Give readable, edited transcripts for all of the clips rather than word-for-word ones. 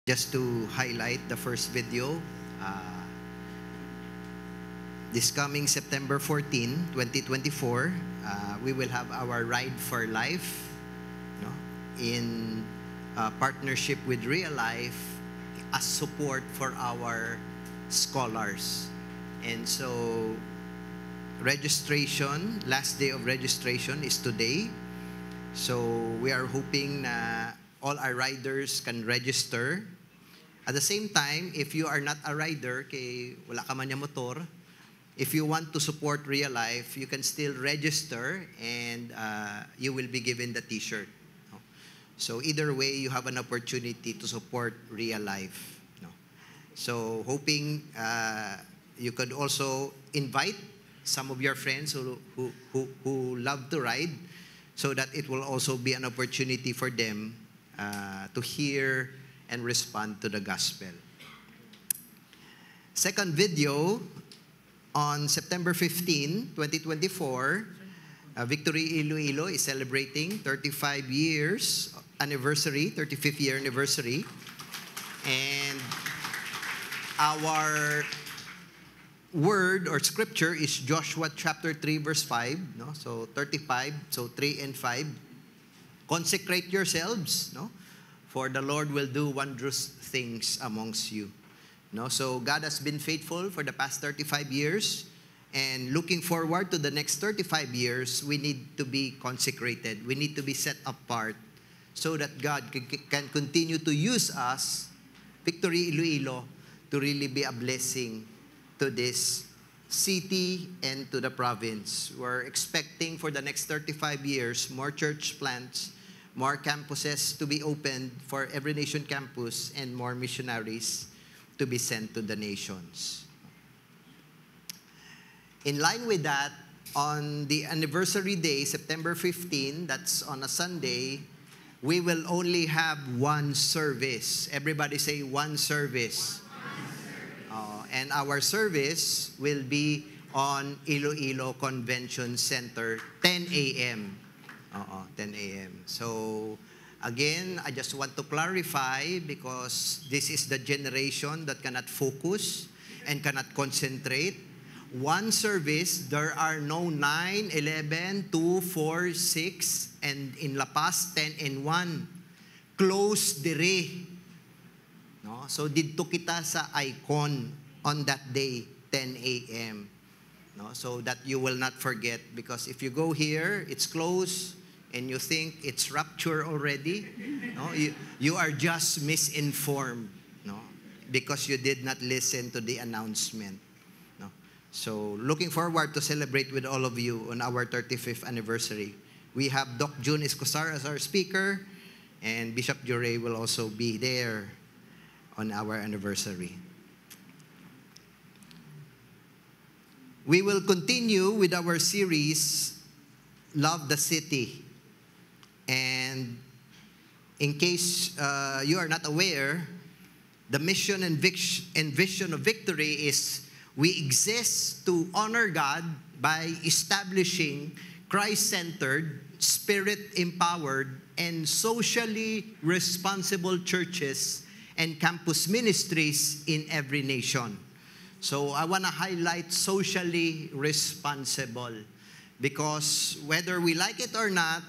Just to highlight the first video, this coming September 14, 2024, we will have our Ride for Life, no, in partnership with Real Life as support for our scholars. And so registration, last day of registration is today. So we are hoping na all our riders can register. At the same time, if you are not a rider, kay wala ka man yung motor, if you want to support Real Life, you can still register and you will be given the t-shirt. No? So either way, you have an opportunity to support Real Life. No? So hoping you could also invite some of your friends who love to ride, so that it will also be an opportunity for them to hear and respond to the gospel. Second video, on September 15, 2024, Victory Iloilo is celebrating 35 years anniversary, 35th year anniversary. And our word or scripture is Joshua chapter 3 verse 5, no? So 35, so 3 and 5. Consecrate yourselves, no? For the Lord will do wondrous things amongst you. No? So God has been faithful for the past 35 years, and looking forward to the next 35 years, we need to be consecrated. We need to be set apart so that God can continue to use us, Victory Iloilo, to really be a blessing to this city and to the province. We're expecting for the next 35 years more church plants, more campuses to be opened for Every Nation campus, and more missionaries to be sent to the nations. In line with that, on the anniversary day, September 15, that's on a Sunday, we will only have one service. Everybody say one service. And our service will be on Iloilo Convention Center, 10 a.m. 10 a.m. So, again, I just want to clarify, because this is the generation that cannot focus and cannot concentrate. One service, there are no 9, 11, 2, 4, 6, and in La Paz, 10 and 1. Close dire. No? So, didto kita sa icon on that day, 10 a.m. No? So that you will not forget, because if you go here, it's closed, and you think it's rapture already, no? You are just misinformed, no? Because you did not listen to the announcement. No? So looking forward to celebrate with all of you on our 35th anniversary. We have Doc June Escosar as our speaker, and Bishop Jure will also be there on our anniversary. We will continue with our series, Love the City. And in case you are not aware, the mission and vision of Victory is we exist to honor God by establishing Christ-centered, Spirit-empowered, and socially responsible churches and campus ministries in every nation. So I want to highlight socially responsible, because whether we like it or not,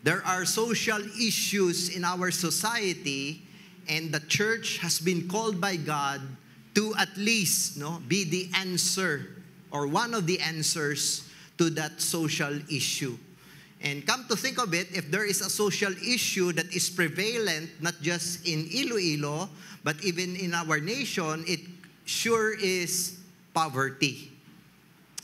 there are social issues in our society, and the church has been called by God to at least be the answer, or one of the answers to that social issue. And come to think of it, if there is a social issue that is prevalent, not just in Iloilo, but even in our nation, it sure is poverty.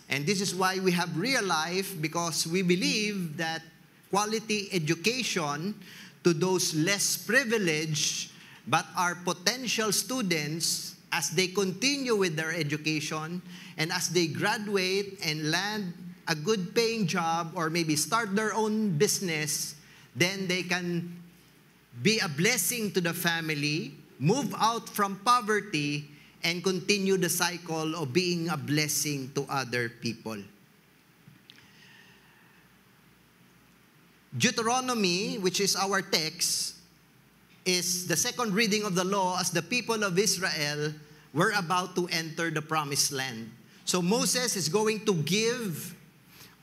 And this is why we have Real Life, because we believe that quality education to those less privileged but are potential students, as they continue with their education and as they graduate and land a good paying job or maybe start their own business, then they can be a blessing to the family, move out from poverty, and continue the cycle of being a blessing to other people. Deuteronomy, which is our text, is the second reading of the law as the people of Israel were about to enter the promised land. So Moses is going to give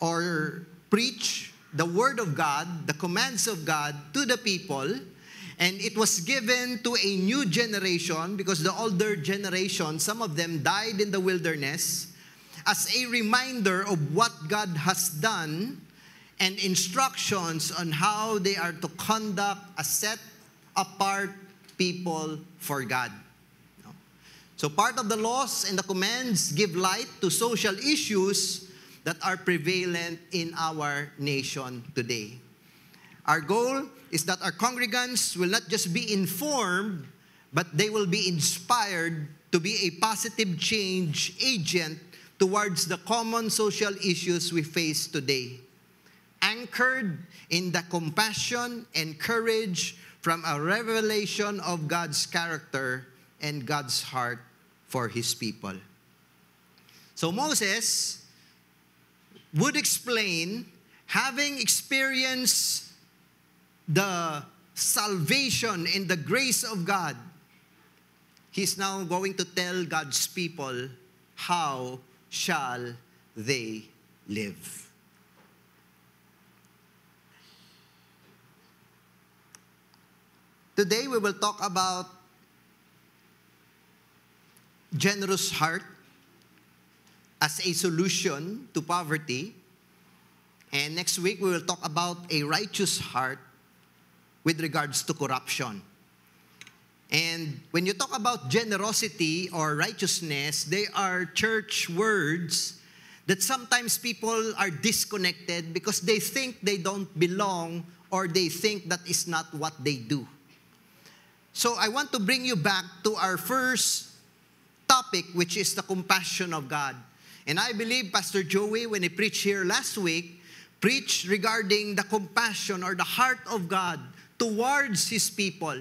or preach the word of God, the commands of God to the people, and it was given to a new generation because the older generation, some of them died in the wilderness, as a reminder of what God has done and instructions on how they are to conduct a set-apart people for God. So part of the laws and the commands give light to social issues that are prevalent in our nation today. Our goal is that our congregants will not just be informed, but they will be inspired to be a positive change agent towards the common social issues we face today, anchored in the compassion and courage from a revelation of God's character and God's heart for His people. So Moses would explain, having experienced the salvation and the grace of God, he's now going to tell God's people how shall they live. Today we will talk about generous heart as a solution to poverty. And next week we will talk about a righteous heart with regards to corruption. And when you talk about generosity or righteousness, they are church words that sometimes people are disconnected because they think they don't belong or they think that is not what they do. So I want to bring you back to our first topic, which is the compassion of God. And I believe Pastor Joey, when he preached here last week, preached regarding the compassion or the heart of God towards His people.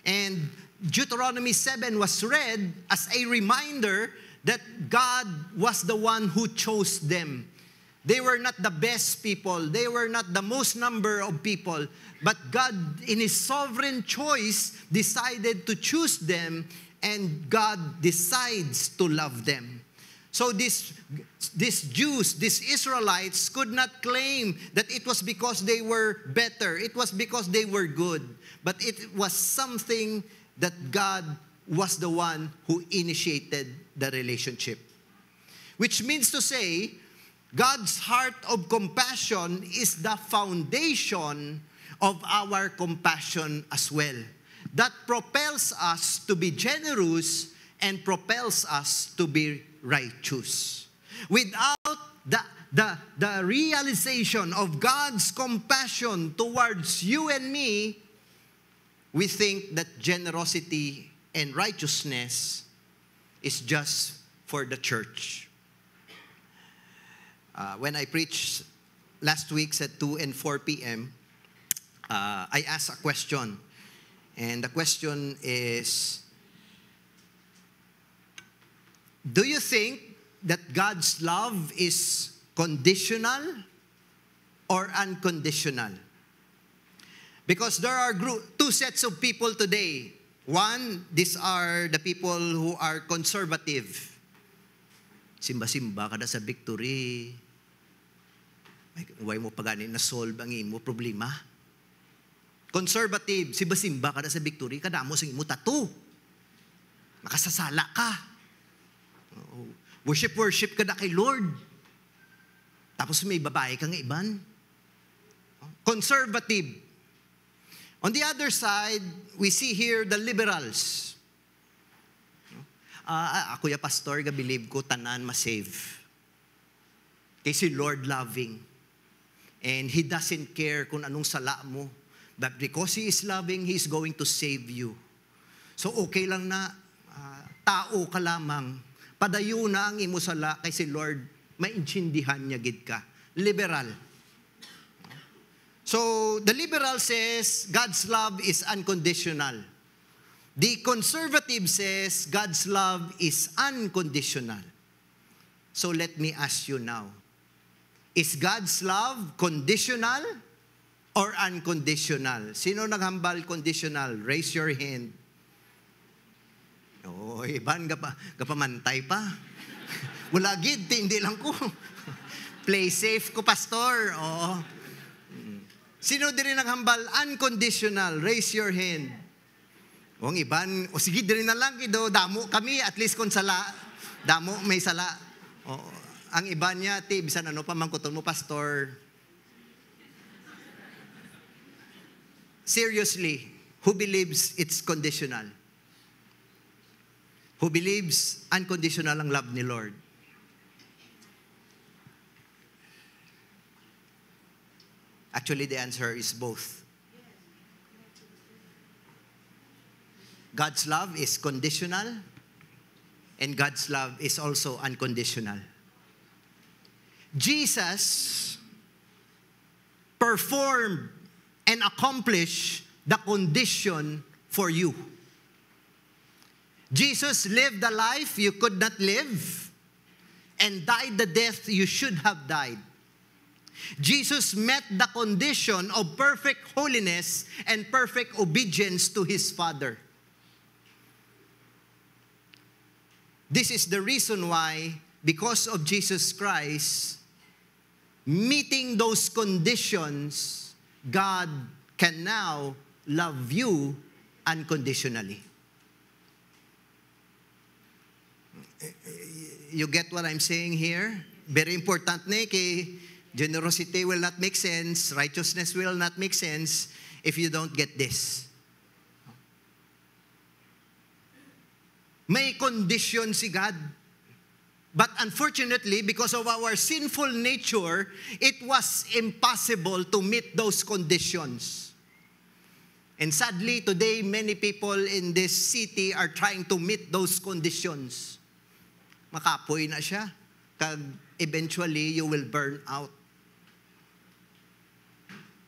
And Deuteronomy 7 was read as a reminder that God was the one who chose them. They were not the best people. They were not the most number of people. But God, in His sovereign choice, decided to choose them, and God decides to love them. So these Jews, these Israelites, could not claim that it was because they were better. It was because they were good. But it was something that God was the one who initiated the relationship. Which means to say, God's heart of compassion is the foundation of our compassion as well. That propels us to be generous and propels us to be righteous. Without the realization of God's compassion towards you and me, we think that generosity and righteousness is just for the church. When I preached last week at 2 and 4 p.m., I asked a question. And the question is, do you think that God's love is conditional or unconditional? Because there are two sets of people today. One, these are the people who are conservative. Simba-simba kada sa victory. Huwag mo pagani na-solve ang imo problema. Conservative, simba-simba kada sa victory, kada mo sa imo tattoo. Makasasala ka. Worship ka na kay Lord. Tapos may babae kang iban. Conservative. On the other side, we see here the liberals. Ako ya pastor, believe ko tanan ma-save. Kasi Lord loving. And He doesn't care kung anong sala mo. But because He is loving, He is going to save you. So okay lang na tao ka lamang. Padayo na ang imo sala kay si Lord, maintindihan niya gid ka. Liberal. So the liberal says God's love is unconditional. The conservative says God's love is unconditional. So let me ask you now, is God's love conditional or unconditional? Sino naghambal conditional? Raise your hand. Oh, iban kapamantay pa. Wala gid, hindi lang ko. Play safe ko, pastor. Oo. Sino diri naghambal unconditional? Raise your hand. O ang iban, o sige diri na lang kido, damo kami at least kung sala. Damo may sala. O, ang iban niya, bisan ano pa mangkuton mo, pastor. Seriously, who believes it's conditional? Who believes unconditional ang love ni Lord? Actually, the answer is both. God's love is conditional, and God's love is also unconditional. Jesus performed and accomplished the condition for you. Jesus lived the life you could not live and died the death you should have died. Jesus met the condition of perfect holiness and perfect obedience to His Father. This is the reason why, because of Jesus Christ, meeting those conditions, God can now love you unconditionally. You get what I'm saying here? Very important na kay generosity will not make sense, righteousness will not make sense if you don't get this. May condition si God. But unfortunately, because of our sinful nature, it was impossible to meet those conditions. And sadly, today, many people in this city are trying to meet those conditions. Makapoy na siya. Kag eventually, you will burn out.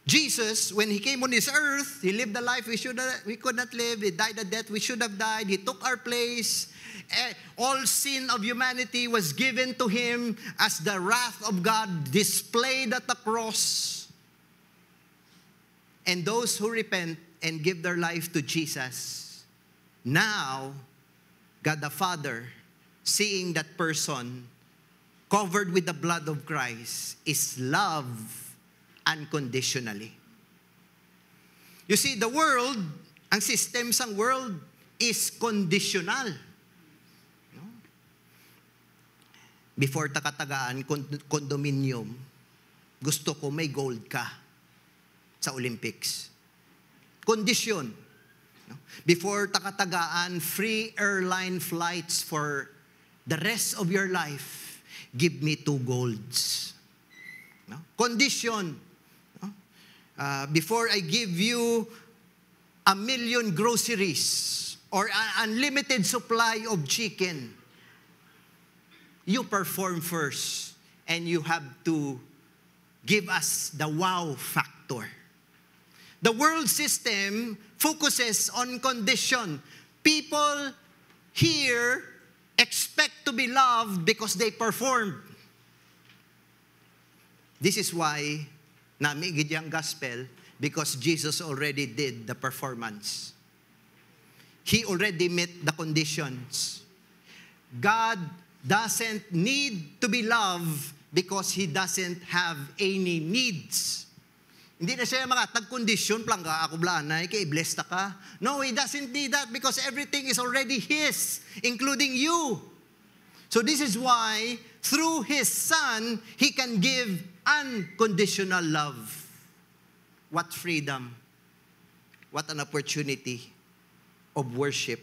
Jesus, when He came on this earth, He lived the life we could not live. He died the death we should have died. He took our place. All sin of humanity was given to Him as the wrath of God displayed at the cross. And those who repent and give their life to Jesus, now, God the Father, seeing that person covered with the blood of Christ, is love unconditionally. You see, the world, ang system sang world is conditional. No? Before takatagaan, condominium, gusto ko may gold ka sa Olympics. Condition. No? Before takatagaan, free airline flights for the rest of your life, give me 2 golds. No? Condition. Before I give you 1 million groceries or an unlimited supply of chicken, you perform first and you have to give us the wow factor. The world system focuses on condition. People here expect to be loved because they performed. This is why namigid yung gospel, because Jesus already did the performance. He already met the conditions. God doesn't need to be loved because He doesn't have any needs. Hindi na siya mga tag-condition, plangga ako blanay, kay blessed ka. No, He doesn't need that because everything is already His, including you. So this is why, through His Son, He can give unconditional love. What freedom. What an opportunity of worship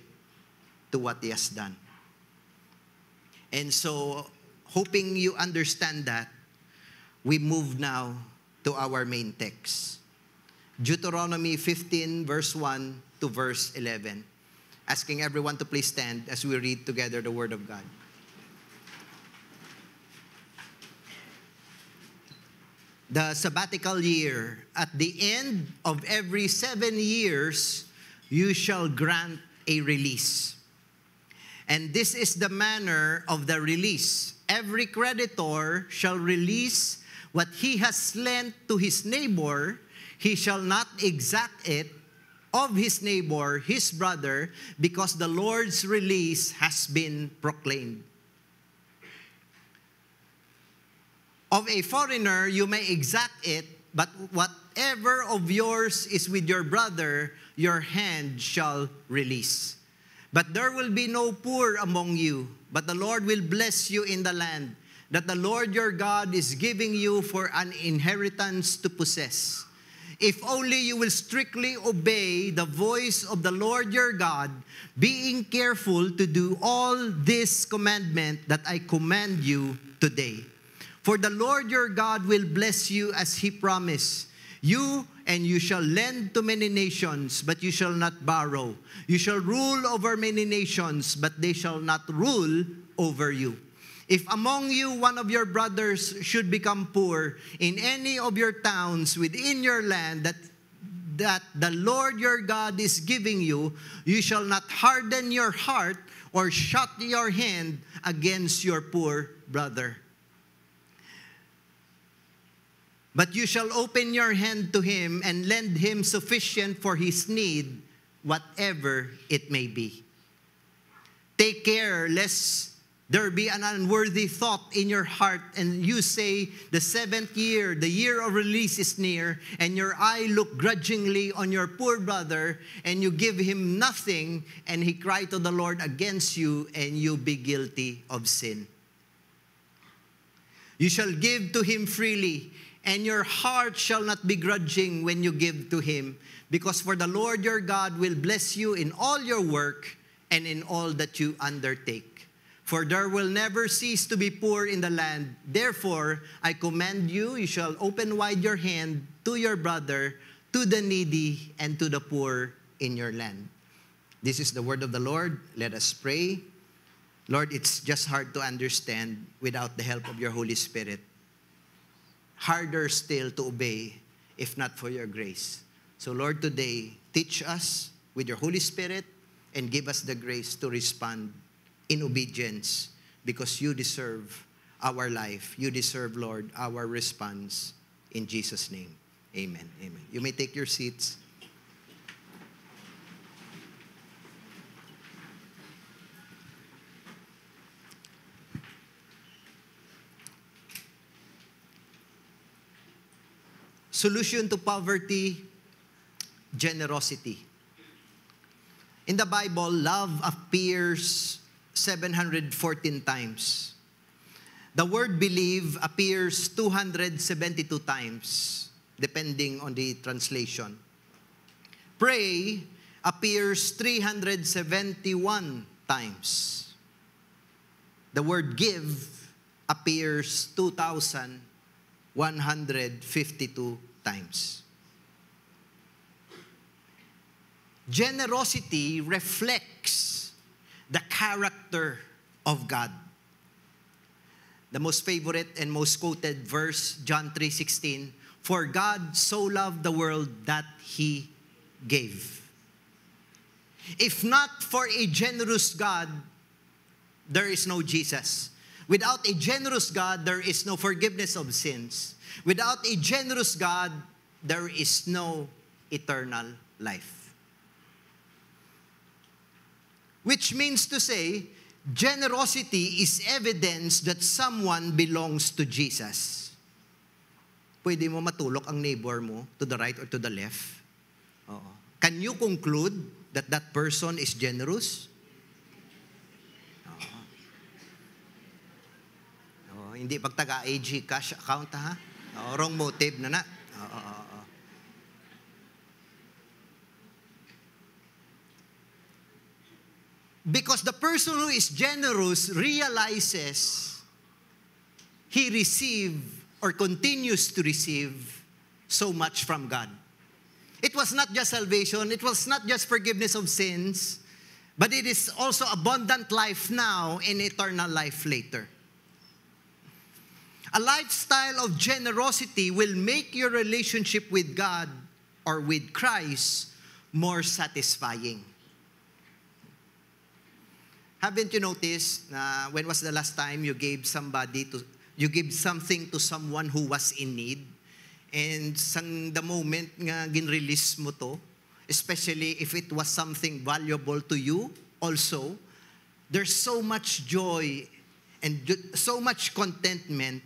to what He has done. And so, hoping you understand that, we move now to our main text. Deuteronomy 15, verse 1 to verse 11. Asking everyone to please stand as we read together the Word of God. The sabbatical year, at the end of every 7 years, you shall grant a release. And this is the manner of the release. Every creditor shall release what he has lent to his neighbor. he shall not exact it of his neighbor, his brother, because the Lord's release has been proclaimed. Of a foreigner, you may exact it, but whatever of yours is with your brother, your hand shall release. But there will be no poor among you, but the Lord will bless you in the land that the Lord your God is giving you for an inheritance to possess. If only you will strictly obey the voice of the Lord your God, being careful to do all this commandment that I command you today. For the Lord your God will bless you as he promised. You shall lend to many nations, but you shall not borrow. You shall rule over many nations, but they shall not rule over you. If among you one of your brothers should become poor in any of your towns within your land that the Lord your God is giving you, you shall not harden your heart or shut your hand against your poor brother. But you shall open your hand to him and lend him sufficient for his need, whatever it may be. Take care lest there be an unworthy thought in your heart, and you say, the 7th year, the year of release is near, and your eye look grudgingly on your poor brother, and you give him nothing, and he cry to the Lord against you, and you be guilty of sin. You shall give to him freely, and your heart shall not be grudging when you give to him, because for the Lord your God will bless you in all your work and in all that you undertake. For there will never cease to be poor in the land. Therefore, I command you, you shall open wide your hand to your brother, to the needy, and to the poor in your land. This is the word of the Lord. Let us pray. Lord, it's just hard to understand without the help of your Holy Spirit. Harder still to obey if not for your grace. So Lord, today, teach us with your Holy Spirit and give us the grace to respond in obedience, because you deserve our life. You deserve, Lord, our response. In Jesus' name, amen. Amen. You may take your seats. Solution to poverty, generosity. In the Bible, love appears 714 times. The word believe appears 272 times, depending on the translation. Pray appears 371 times. The word give appears 2,152 times. Generosity reflects the character of God. The most favorite and most quoted verse, John 3:16, for God so loved the world that He gave. If not for a generous God, there is no Jesus. Without a generous God, there is no forgiveness of sins. Without a generous God, there is no eternal life. Which means to say, generosity is evidence that someone belongs to Jesus. Pwede mo matulok ang neighbor mo to the right or to the left. Oo. Can you conclude that that person is generous? Oo. Oo. Hindi pagtaga-AG cash account, ha? Oo, wrong motive na. Oo. Because the person who is generous realizes he received or continues to receive so much from God. It was not just salvation, it was not just forgiveness of sins, but it is also abundant life now and eternal life later. A lifestyle of generosity will make your relationship with God or with Christ more satisfying. Haven't you noticed when was the last time you gave something to someone who was in need, And sang the moment nga gin-release mo to, especially if it was something valuable to you also, there's so much joy and so much contentment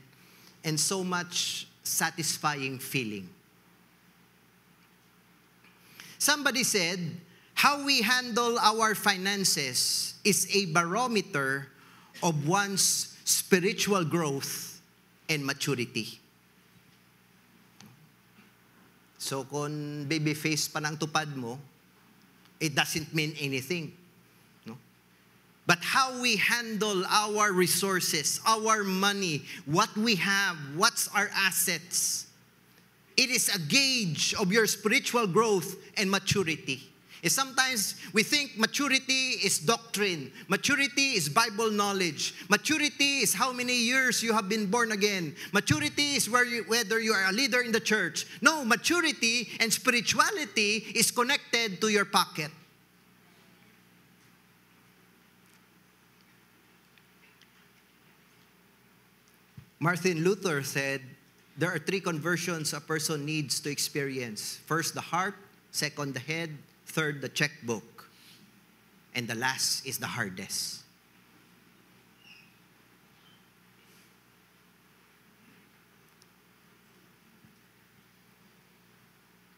and so much satisfying feeling. Somebody said, how we handle our finances is a barometer of one's spiritual growth and maturity. So kung baby face pa ng tupad mo, it doesn't mean anything. No? But how we handle our resources, our money, what we have, what's our assets, it is a gauge of your spiritual growth and maturity. And sometimes we think maturity is doctrine. Maturity is Bible knowledge. Maturity is how many years you have been born again. Maturity is whether you are a leader in the church. No, maturity and spirituality is connected to your pocket. Martin Luther said, there are 3 conversions a person needs to experience. First, the heart. Second, the head. Third, the checkbook. And the last is the hardest.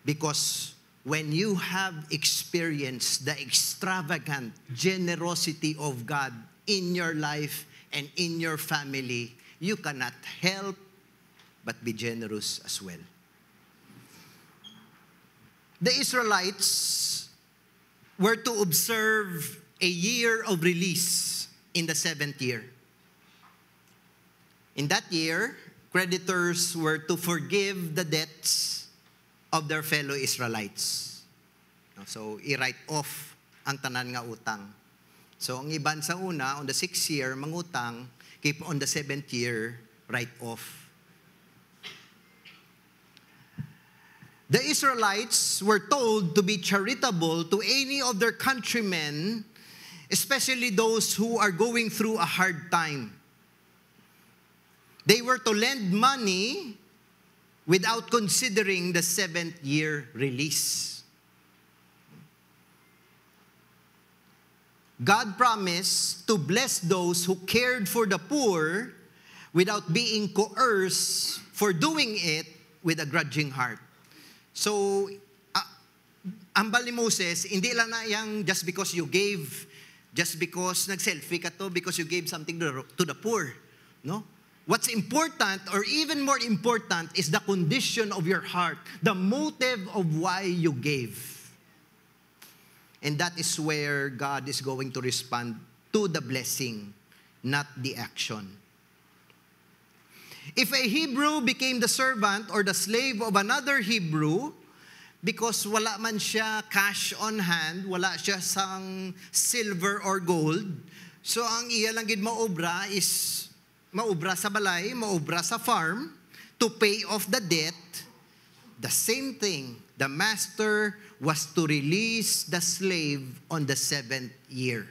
Because when you have experienced the extravagant generosity of God in your life and in your family, you cannot help but be generous as well. The Israelites were to observe a year of release in the 7th year. In that year, creditors were to forgive the debts of their fellow Israelites. So, i-write off ang tanan nga utang. So, ang iban sa una, on the 6th year, mangutang, keep on the 7th year, write off. The Israelites were told to be charitable to any of their countrymen, especially those who are going through a hard time. They were to lend money without considering the 7th year release. God promised to bless those who cared for the poor without being coerced for doing it with a grudging heart. So, ang bal ni Moses, hindi lang na yung just because you gave, just because nag-selfie ka to, because you gave something to the poor. No? What's important, or even more important, is the condition of your heart, the motive of why you gave. And that is where God is going to respond to the blessing, not the action. If a Hebrew became the servant or the slave of another Hebrew, because wala man siya cash on hand, wala siya sang silver or gold, so ang iya lang gid maobra is maobra sa balay, maobra sa farm to pay off the debt. The same thing, the master was to release the slave on the 7th year.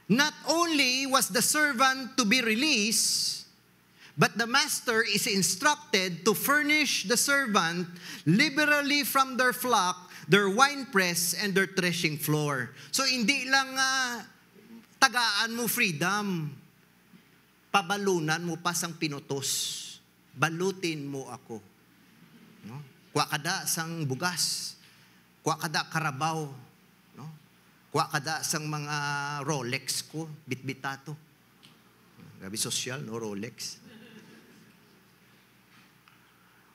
Not only was the servant to be released, but the master is instructed to furnish the servant liberally from their flock, their winepress, and their threshing floor. So hindi lang tagaan mo freedom, pabalunan mo pa sang pinutos. Balutin mo ako. No? Kuha kada sang bugas. Kuha kada karabaw. Kuha kada sang mga Rolex ko, bitbitato. Gabi social, no Rolex.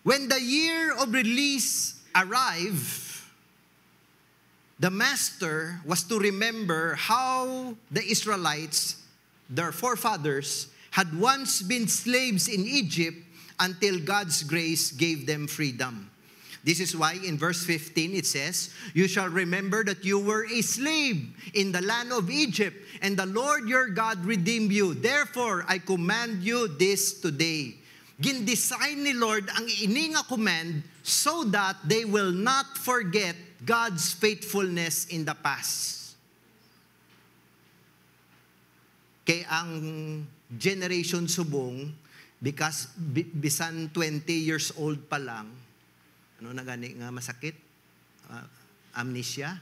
When the year of release arrived, the master was to remember how the Israelites, their forefathers, had once been slaves in Egypt until God's grace gave them freedom. This is why in verse 15 it says, "You shall remember that you were a slave in the land of Egypt, and the Lord your God redeemed you. Therefore, I command you this today." Gindesign ni Lord ang ini nga command so that they will not forget God's faithfulness in the past. Kaya ang generation subong, because bisan 20 years old pa lang, ano na gani nga masakit? Amnesia?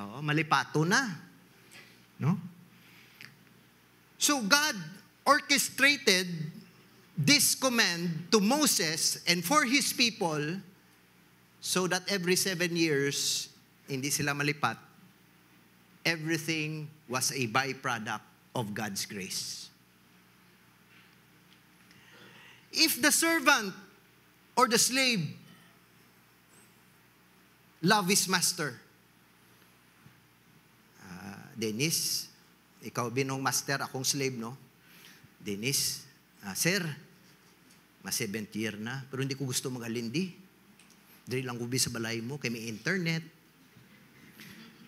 Oo, malipato na. No? So God orchestrated this command to Moses and for his people so that every 7 years, hindi sila malipat. Everything was a byproduct of God's grace. If the servant or the slave love his master, Dennis, ikaw binong master, akong slave, no? Dennis, sir, mas 7th year na, pero hindi ko gusto mag-alindi. Dili lang gubi sa balay mo, kay may internet.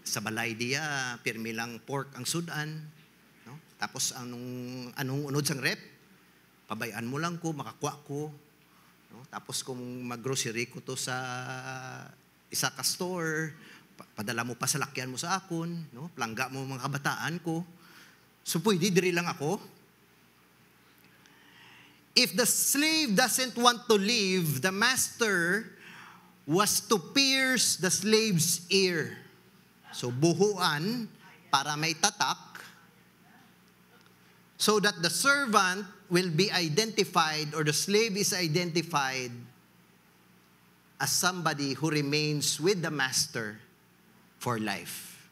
Sa balay diya, pirmi lang pork ang sudan. No? Tapos anong unod sang rep, pabayaan mo lang ko, makakuha ko. No? Tapos kung mag-grocery ko to sa isa ka store, padala mo pa sa lakyan mo sa akon, no? Plangga mo mga kabataan ko. So pwede, diri lang ako. If the slave doesn't want to leave, the master was to pierce the slave's ear. So buhuan para may tatak, so that the servant will be identified or the slave is identified as somebody who remains with the master for life.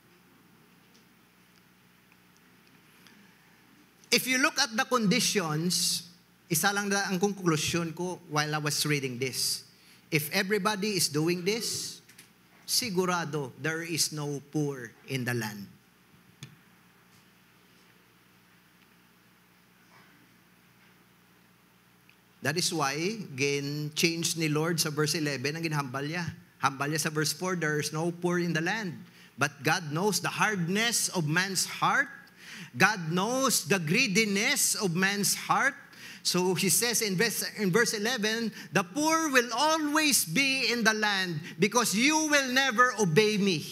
If you look at the conditions, isa lang na ang conclusion ko while I was reading this. If everybody is doing this, sigurado there is no poor in the land. That is why, change ni Lord sa verse 11, ang ginhambal niya. Hambal niya sa verse 4, there is no poor in the land. But God knows the hardness of man's heart. God knows the greediness of man's heart. So he says in verse 11, the poor will always be in the land because you will never obey me.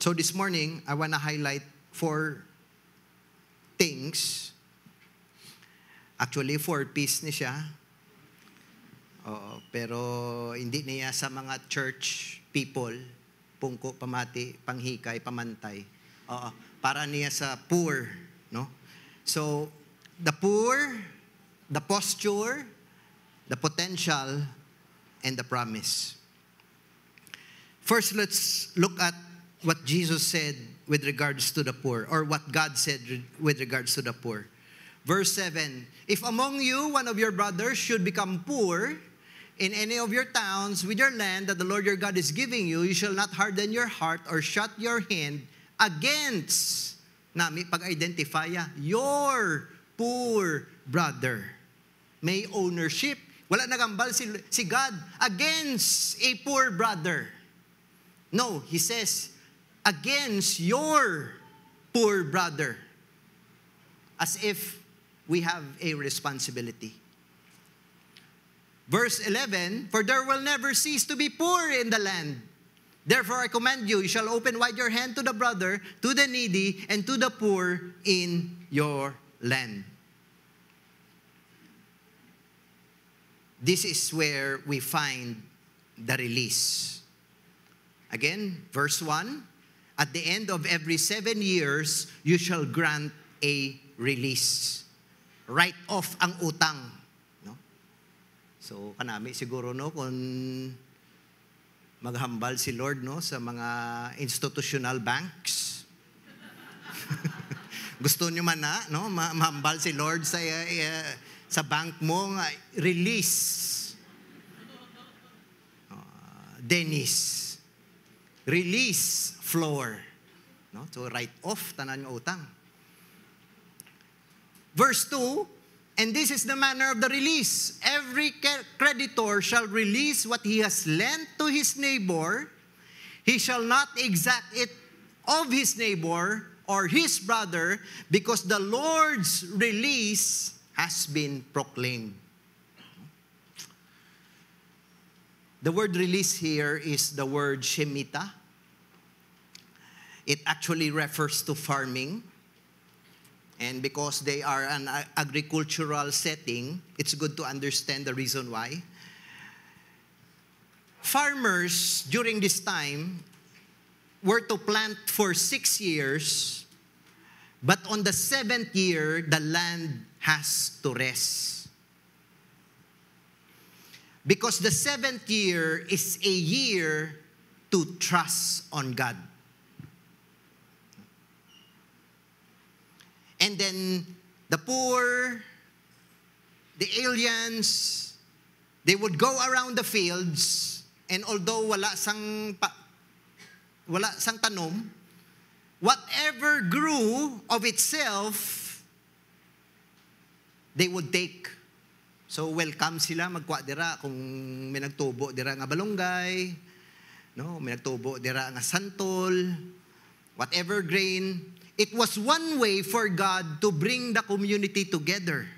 So this morning, I want to highlight 4 things. Actually, 4 P's ni siya. Pero hindi niya sa mga church people, pungko, pamati, panghikay, pamantay. Para niya sa poor, no? So, the poor, the posture, the potential, and the promise. First, let's look at what Jesus said with regards to the poor, or what God said with regards to the poor. Verse 7, if among you one of your brothers should become poor in any of your towns with your land that the Lord your God is giving you, you shall not harden your heart or shut your hand against, nami pag-identify your poor brother. May ownership. Wala nagambal si God against a poor brother. No, He says, against your poor brother. As if we have a responsibility. Verse 11, for there will never cease to be poor in the land. Therefore I command you, you shall open wide your hand to the brother, to the needy, and to the poor in your land. This is where we find the release. Again, verse 1, at the end of every 7 years, you shall grant a release. Write off ang utang. No? So, kanami siguro, no, kung maghambal si Lord, no, sa mga institutional banks. Gusto nyo man na, no, mahambal si Lord sa bank mo, release. Dennis. Release floor. No? So, write off, tanan yung utang. Verse 2, and this is the manner of the release. Every creditor shall release what he has lent to his neighbor. He shall not exact it of his neighbor or his brother, because the Lord's release has been proclaimed. The word release here is the word shemita. It actually refers to farming. And because they are an agricultural setting, it's good to understand the reason why. Farmers during this time were to plant for 6 years, but on the 7th year, the land has to rest. Because the 7th year is a year to trust on God. And then the poor, the aliens, they would go around the fields, and although wala sang tanom, whatever grew of itself, they would take. So welcome sila magkuha dira kung may nagtubo dira nga balonggay, no, may nagtubo dira nga santol, whatever grain. It was one way for God to bring the community together.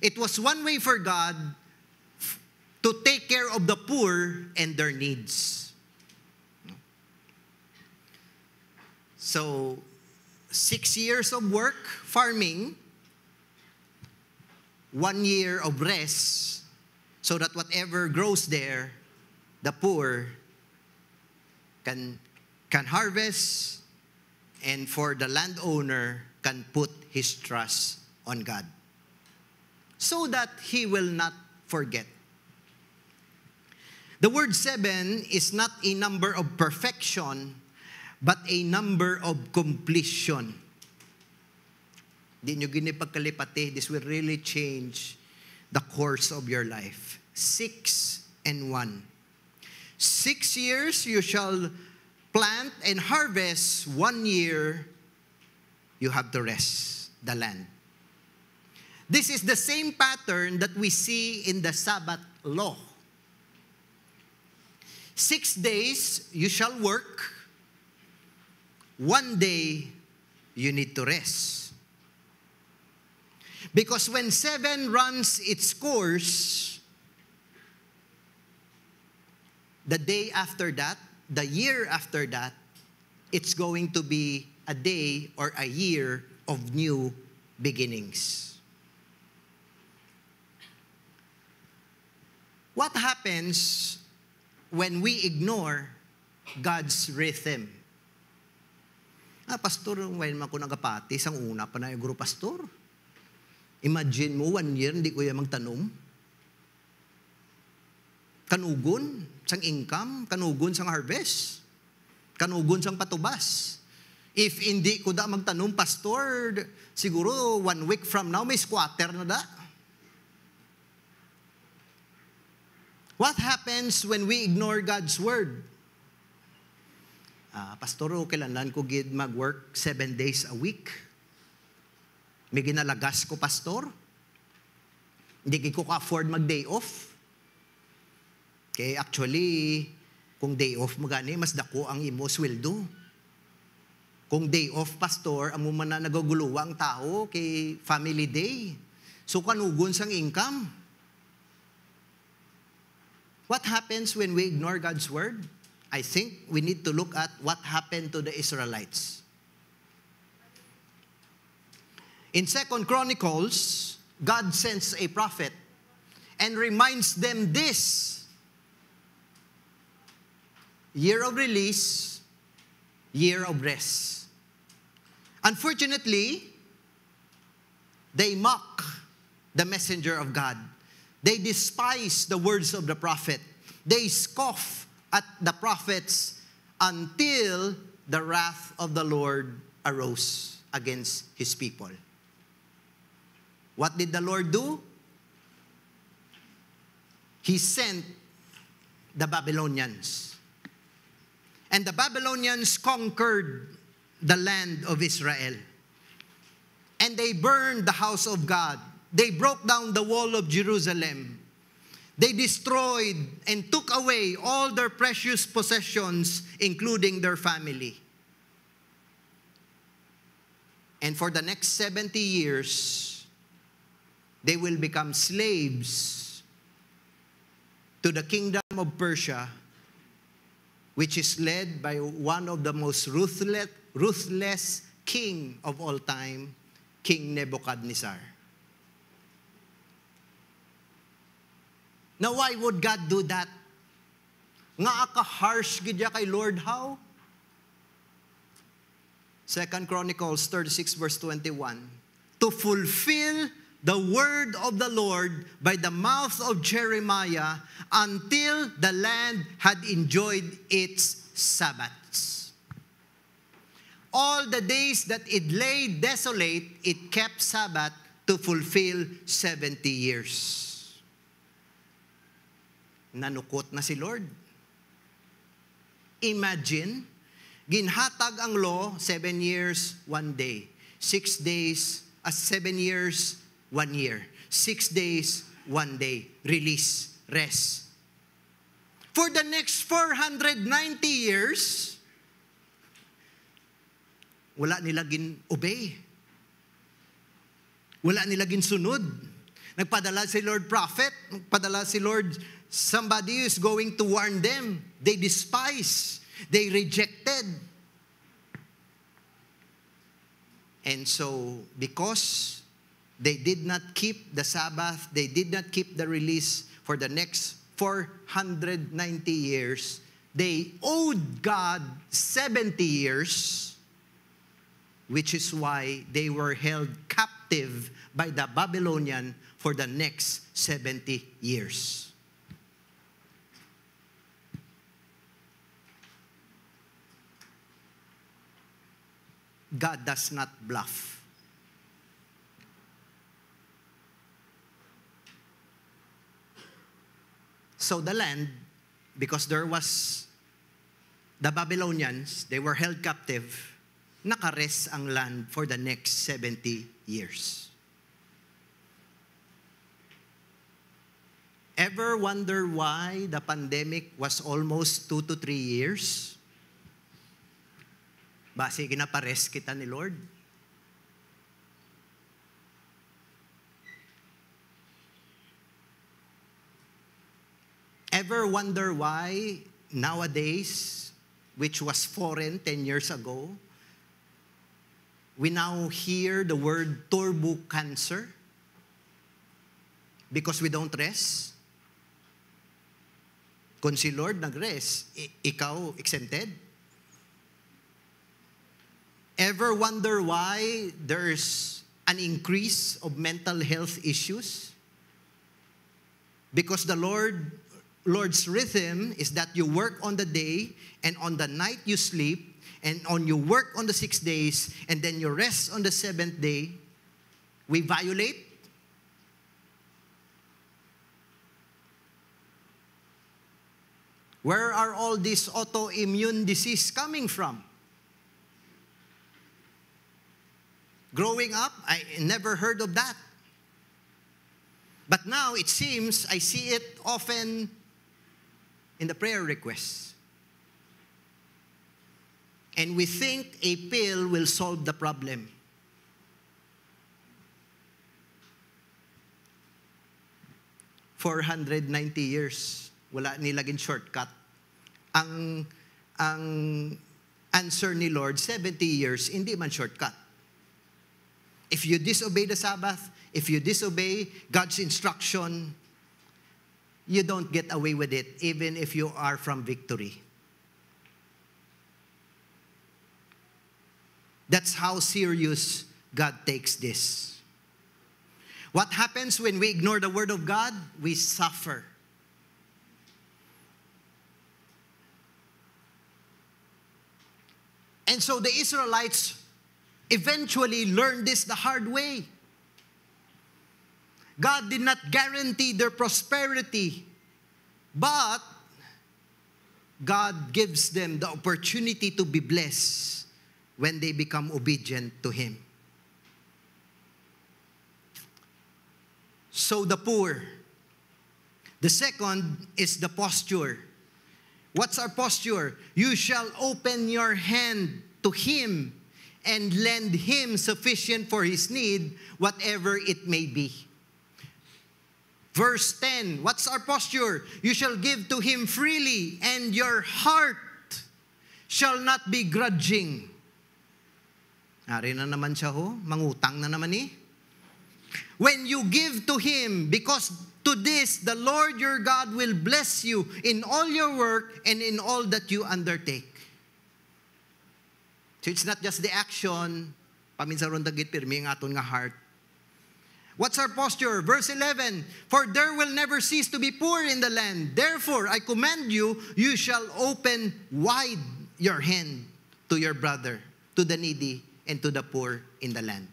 It was one way for God to take care of the poor and their needs. So, 6 years of work, farming, 1 year of rest, so that whatever grows there, the poor can harvest, and for the landowner can put his trust on God, so that he will not forget. The word 7 is not a number of perfection, but a number of completion. Di nyo ginipagkalipati, this will really change the course of your life. 6 and 1. 6 years you shall plant and harvest, 1 year you have to rest the land. This is the same pattern that we see in the Sabbath law. 6 days you shall work, 1 day you need to rest. Because when 7 runs its course, the day after that, the year after that, it's going to be a day or a year of new beginnings. What happens when we ignore God's rhythm? Pastor, when man ko nagapati, sang una pa na yung guru pastor. Imagine mo, 1 year, hindi ko yung magtanom. Kanugon sang income, kanugon sang harvest, kanugon sang patubas. If hindi ko da magtanom, pastor, siguro 1 week from now, may squatter na da. What happens when we ignore God's word? Pastor, kailangan ko gid mag-work 7 days a week. May ginalagas ko, pastor. Hindi ko ka-afford mag-day off. Okay, actually, kung day off mo gani, mas dako ang imo sweldo. Kung day off, pastor, amo man na naguguluwa ang tao kay family day. So, kanugon sang income. What happens when we ignore God's word? I think we need to look at what happened to the Israelites. In 2 Chronicles, God sends a prophet and reminds them this: year of release, year of rest. Unfortunately, they mock the messenger of God. They despise the words of the prophet. They scoff at the prophets until the wrath of the Lord arose against his people. What did the Lord do? He sent the Babylonians. And the Babylonians conquered the land of Israel. And they burned the house of God. They broke down the wall of Jerusalem. They destroyed and took away all their precious possessions, including their family. And for the next 70 years, they will become slaves to the kingdom of Persia which is led by one of the most ruthless king of all time, King Nebuchadnezzar. Now, why would God do that? Nga ka-harsh gidya kay Lord, how? 2 Chronicles 36 verse 21. To fulfill the word of the Lord by the mouth of Jeremiah until the land had enjoyed its Sabbaths. All the days that it lay desolate, it kept Sabbath to fulfill 70 years. Nanukot na si Lord. Imagine, ginhatag ang law, 7 years, 1 day. 7 years, 1 year. 6 days, 1 day. Release, rest. For the next 490 years, wala nila gin-obey. Wala nila gin-sunod. Nagpadala si Lord prophet, nagpadala si Lord somebody who is going to warn them. They despise. They rejected. And so, because they did not keep the Sabbath, they did not keep the release for the next 490 years, they owed God 70 years, which is why they were held captive by the Babylonian for the next 70 years. God does not bluff. So the land, because there was the Babylonians, they were held captive, nakarest ang land for the next 70 years. Ever wonder why the pandemic was almost 2 to 3 years? Base ginapares kita ni Lord. Ever wonder why nowadays, which was foreign 10 years ago, we now hear the word turbo cancer? Because we don't rest? Kung si Lord nag-rest, ikaw exempted? Ever wonder why there's an increase of mental health issues? Because the Lord's rhythm is that you work on the day, and on the night you sleep, and you work on the 6 days, and then you rest on the 7th day. We violate. Where are all these autoimmune disease coming from? Growing up, I never heard of that. But now, it seems, I see it often in the prayer requests. And we think a pill will solve the problem. For 490 years, wala nilaging shortcut. Ang answer ni Lord, 70 years, hindi man shortcut. If you disobey the Sabbath, if you disobey God's instruction, you don't get away with it, even if you are from victory. That's how serious God takes this. What happens when we ignore the Word of God? We suffer. And so the Israelites eventually learned this the hard way. God did not guarantee their prosperity, but God gives them the opportunity to be blessed when they become obedient to Him. So the poor. The second is the posture. What's our posture? You shall open your hand to Him and lend Him sufficient for His need, whatever it may be. Verse 10, what's our posture? You shall give to Him freely, and your heart shall not be grudging. Ari na naman siya ho, mangutang na naman eh. When you give to Him, because to this the Lord your God will bless you in all your work and in all that you undertake. So it's not just the action, paminsan ron dagit pirmi ang aton nga heart. What's our posture? Verse 11, for there will never cease to be poor in the land. Therefore, I command you, you shall open wide your hand to your brother, to the needy, and to the poor in the land.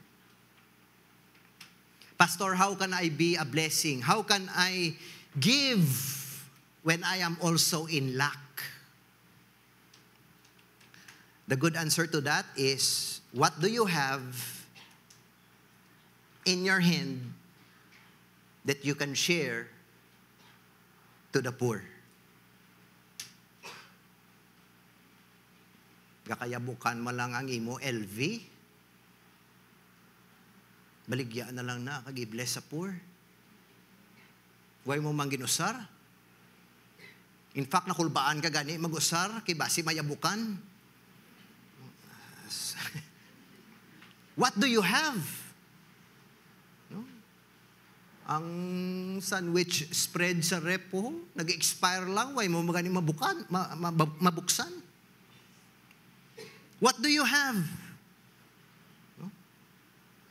Pastor, how can I be a blessing? How can I give when I am also in lack? The good answer to that is, what do you have in your hand that you can share to the poor? Gakayabukan mo lang ang imo LV, baligya na lang na, kag-bless sa poor. Huwag mo mang ginusar. In fact, nakulbaan ka gani, mag-usar, kay basi mayabukan. What do you have? No? Ang sandwich spread sa repo, nag-expire lang, huwag mo magani mabuksan. What do you have? No?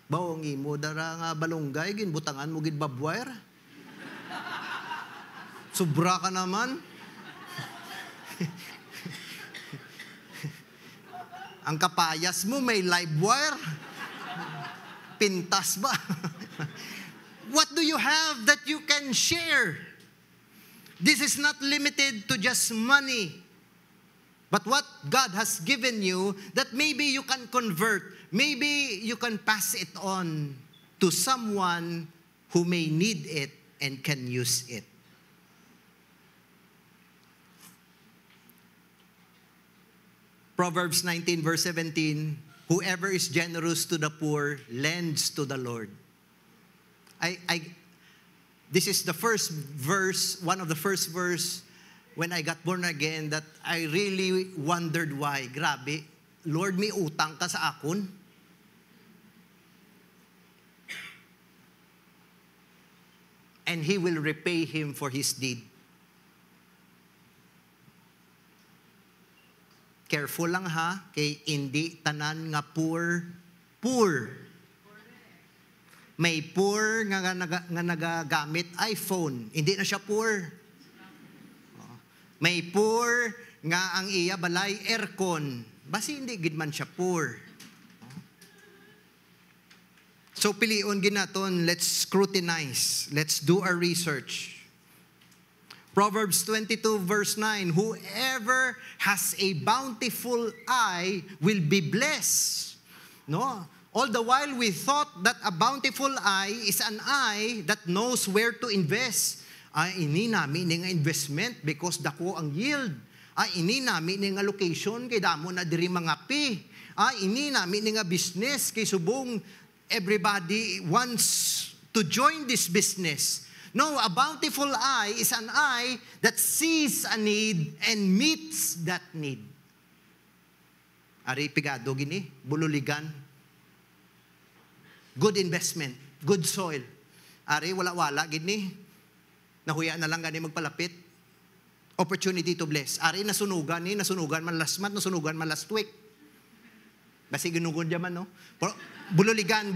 Bawang imo dara nga balunggay, ginbutangan mo gid babwire. Sobra ka naman. Ang kapayas mo may live wire. Pintas ba? What do you have that you can share? This is not limited to just money. But what God has given you that maybe you can convert, maybe you can pass it on to someone who may need it and can use it. Proverbs 19 verse 17, whoever is generous to the poor lends to the Lord. This is the first verse, one of the first verse when I got born again that I really wondered why. Grabe, Lord, may utang ka sa akon. And He will repay him for his deed. Careful lang ha, kay hindi tanan nga poor. May poor nga nagagamit iPhone, hindi na siya poor. May poor nga ang iya balay aircon, basi hindi gid man siya poor. So pilion ginaton, let's scrutinize, let's do our research. Proverbs 22 verse 9, whoever has a bountiful eye will be blessed. No? All the while we thought that a bountiful eye is an eye that knows where to invest. Ay, ini nami ni nga investment because dako ang yield. Ay, ini nami ni nga location kay damo na diri mga pi. Ay, ini nami ni nga business kay subong everybody wants to join this business. No, a bountiful eye is an eye that sees a need and meets that need. Ari pigado gini, bululigan. Good investment, good soil. Ari wala-wala gini. Nahuya na lang gani magpalapit. Opportunity to bless. Ari nasunugan man last month, nasunugan man last week. Basi ginugod yaman, no? Bululigan.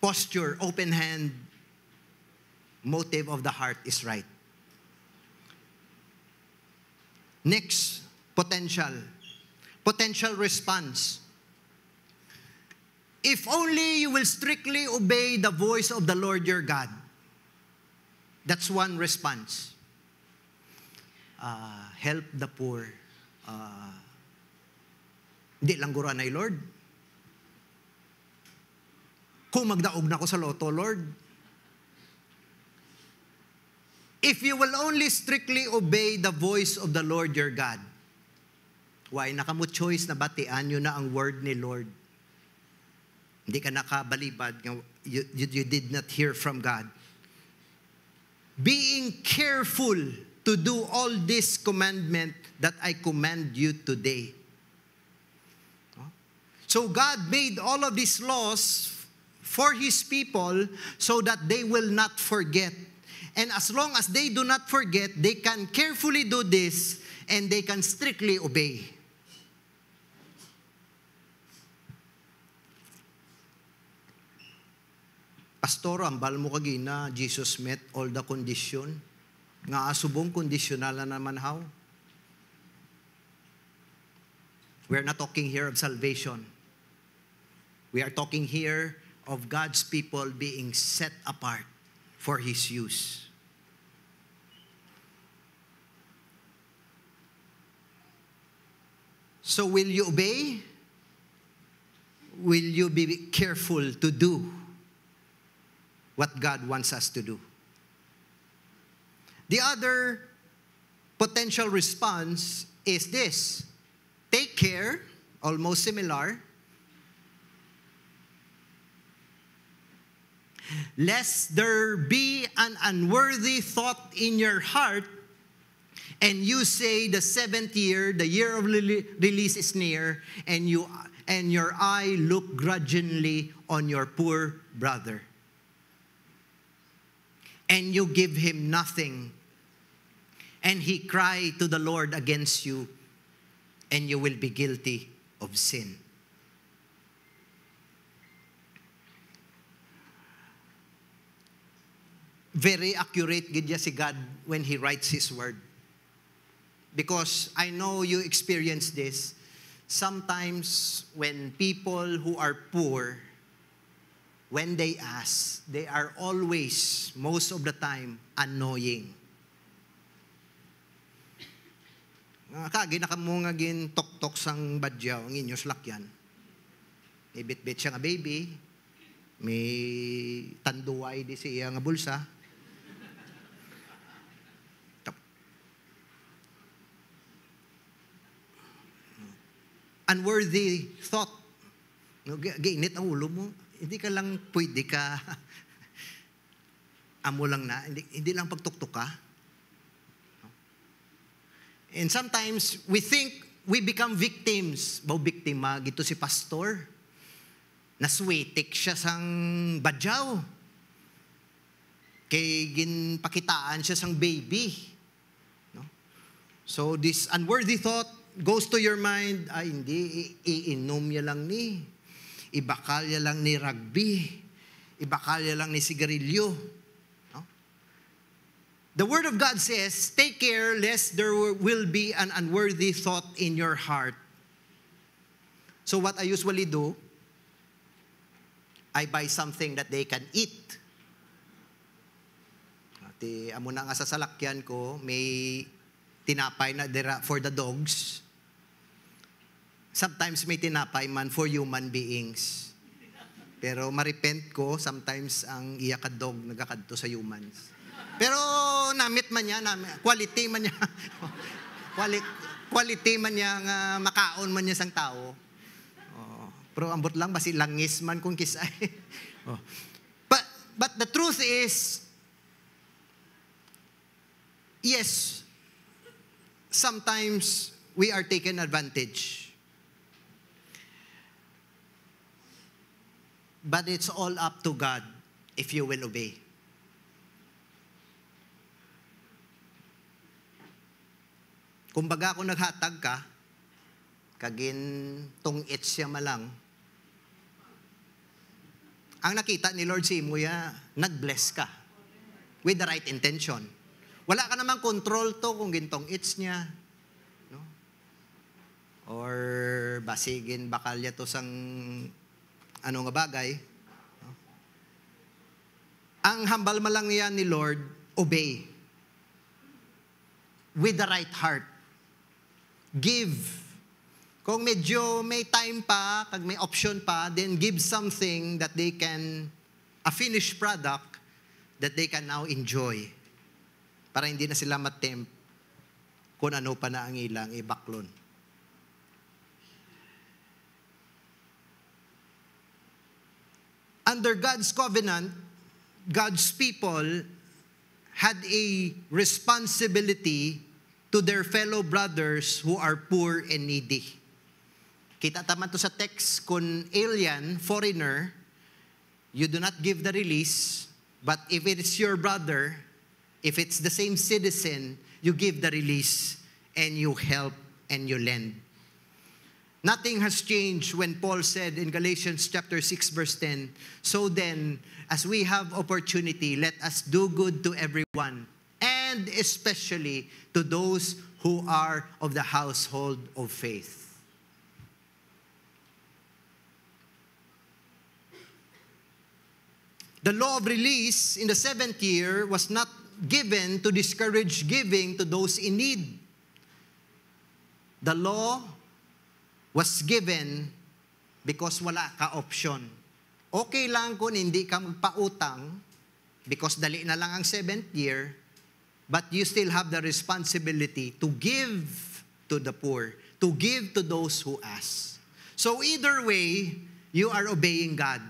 Posture, open hand, motive of the heart is right. Next, potential response. If only you will strictly obey the voice of the Lord your God. That's one response. Help the poor. Hindi lang gura na Lord. Kung magdaog na ako sa loto, Lord. If you will only strictly obey the voice of the Lord your God. Why? Nakamot choice na batian nyo na ang word ni Lord. Hindi ka nakabalibad. You did not hear from God. being careful to do all this commandment that I command you today. So God made all of these laws for His people so that they will not forget. And as long as they do not forget, they can carefully do this and they can strictly obey. Pastor, ambal mo kagina, Jesus met all the condition. Nga asubong conditional na naman how? We're not talking here of salvation. We are talking here of God's people being set apart for His use. So will you obey? Will you be careful to do what God wants us to do? The other potential response is this. Take care, almost similar, lest there be an unworthy thought in your heart, and you say the 7th year, the year of release is near, and your eye look grudgingly on your poor brother, and you give him nothing, and he cry to the Lord against you, and you will be guilty of sin. Very accurate gid si God when He writes His word. Because I know you experience this. Sometimes when people who are poor, when they ask, they are always, most of the time, annoying. Kagi nakamungagin tok-tok sang badyaw, ang inyos lakyan. May bit-bit siya nga baby, may tanduay di siya nga bulsa. Unworthy thought. Gainit ang ulo mo. Hindi ka lang pwede ka. Amo lang na. Hindi lang pagtuktok ka. And sometimes we think we become victims. Biktima, gito si pastor. Naswetik siya sang badyaw. Kay ginpakitaan siya sang baby. No? So this unworthy thought goes to your mind, hindi, iinom niya lang ni. Ibakal niya lang ni rugby. Ibakal niya lang ni sigarilyo. No? The Word of God says, take care lest there will be an unworthy thought in your heart. So what I usually do, I buy something that they can eat. Amo na nga sa salakyan ko, may tinapay na for the dogs. Sometimes may tinapay man for human beings. Pero marepent ko, sometimes ang iya ka dog nagakadto sa humans. Pero namit man niya, quality man niya. Quality man niya nga makaon man niya sang tao. Pero ambot lang, basi langis man kung kisay. But the truth is, yes, sometimes we are taken advantage. But it's all up to God if you will obey. Kumbaga kung naghatag ka, kagin tong siya malang, ang nakita ni Lord Simuya, nag-bless ka with the right intention. Wala ka namang control to kung gintong niya. No? Or basigin bakalya to sang ano nga bagay. No? Ang hambal malang niya ni Lord, obey. With the right heart. Give. Kung medyo may time pa, kag may option pa, then give something that they can, a finished product that they can now enjoy. Para hindi na sila matempt kung ano pa na ang ilang ibaklon. Under God's covenant, God's people had a responsibility to their fellow brothers who are poor and needy. Kita taman to sa text, kung alien, foreigner, you do not give the release, but if it is your brother, if it's the same citizen, you give the release and you help and you lend. Nothing has changed when Paul said in Galatians chapter 6 verse 10, so then, as we have opportunity, let us do good to everyone, and especially to those who are of the household of faith. The law of release in the 7th year was not given to discourage giving to those in need. The law was given because wala ka option. Okay lang kung hindi ka magpautang because dali na lang ang 7th year, but you still have the responsibility to give to the poor, to give to those who ask. So either way, you are obeying God.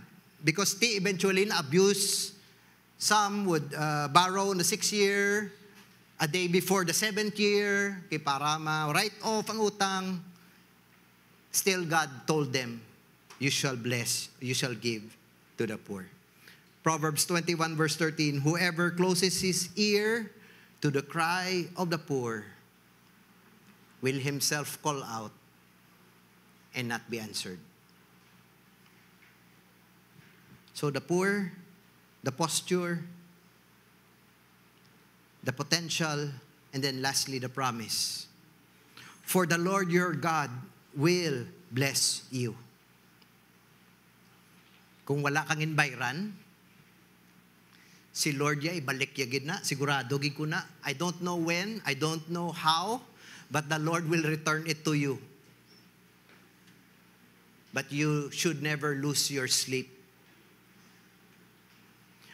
Because eventually na-abuse, some would borrow in the 6th year, a day before the 7th year, kay para ma-write off ang utang. Still, God told them, you shall bless, you shall give to the poor. Proverbs 21 verse 13, whoever closes his ear to the cry of the poor will himself call out and not be answered. So the poor, the posture, the potential, and then lastly, the promise. For the Lord your God will bless you. Kung wala kang inbayran, si Lord ya ibalik ya gid na, sigurado gid ko na. I don't know when, I don't know how, but the Lord will return it to you. But you should never lose your sleep.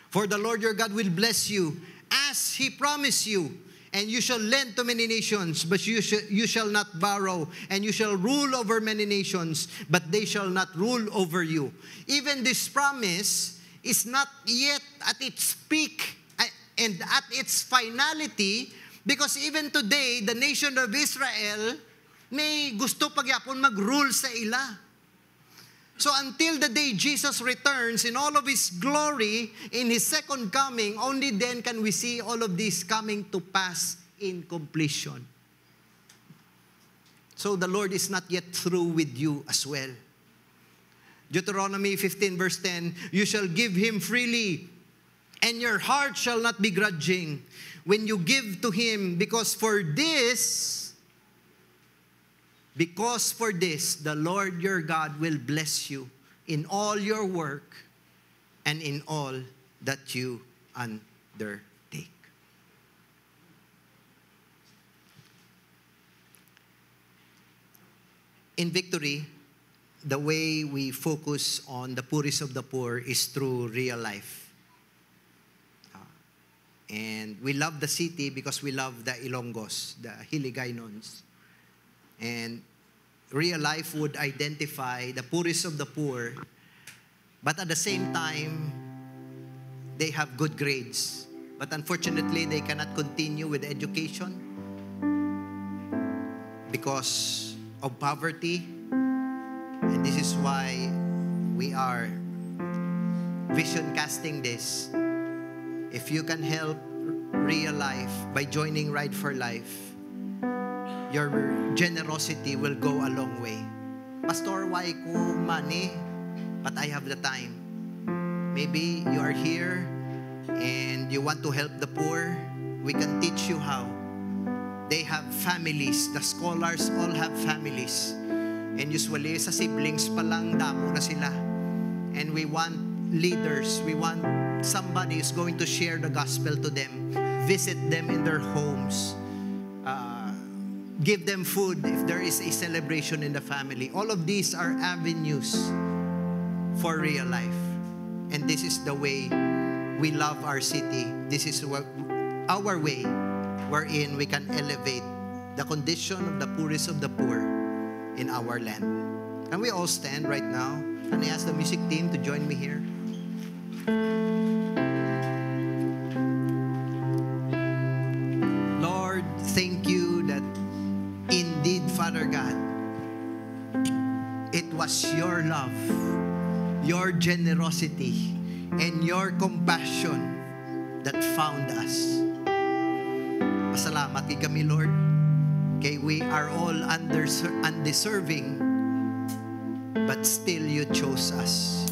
For the Lord your God will bless you as He promised you. And you shall lend to many nations, but you shall not borrow. And you shall rule over many nations, but they shall not rule over you. Even this promise is not yet at its peak and at its finality, because even today, the nation of Israel may gusto pagyapon mag-rule sa ila. So until the day Jesus returns in all of His glory, in His second coming, only then can we see all of this coming to pass in completion. So the Lord is not yet through with you as well. Deuteronomy 15 verse 10, you shall give Him freely, and your heart shall not be grudging when you give to Him, because for this, the Lord your God will bless you in all your work and in all that you undertake. In Victory, the way we focus on the poorest of the poor is through real life. And we love the city because we love the Ilonggos, the Hiligaynons. And real life would identify the poorest of the poor, but at the same time, they have good grades. But unfortunately, they cannot continue with education because of poverty. And this is why we are vision casting this. If you can help real life by joining Ride for Life, your generosity will go a long way. Pastor, why ko money? But I have the time. Maybe you are here and you want to help the poor. We can teach you how. They have families. The scholars all have families. And usually sa siblings pa lang damo na sila. And we want leaders. We want somebody who's going to share the gospel to them. Visit them in their homes. Give them food if there is a celebration in the family. All of these are avenues for real life. And this is the way we love our city. This is what our way wherein we can elevate the condition of the poorest of the poor in our land. Can we all stand right now? Can I ask the music team to join me here? Father God, it was your love, your generosity, and your compassion that found us. Pasalamat kay kami, Lord. Kay we are all undeserving, but still you chose us.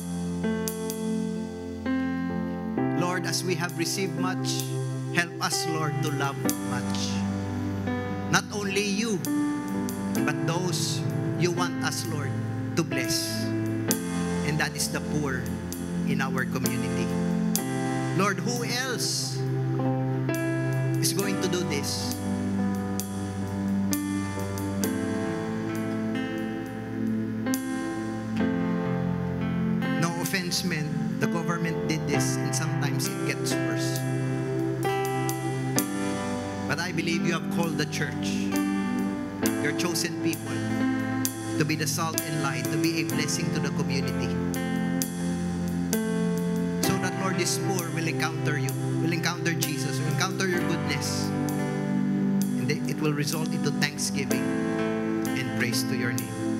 Lord, as we have received much, help us, Lord, to love much. Not only you, but those you want us, Lord, to bless. And that is the poor in our community. Lord, who else is going to do this? No offense meant, the government did this, and sometimes it gets worse. But I believe you have called the church, your chosen people, to be the salt and light, to be a blessing to the community. So that, Lord, this poor will encounter you, will encounter Jesus, will encounter your goodness. And it will result into thanksgiving and praise to your name.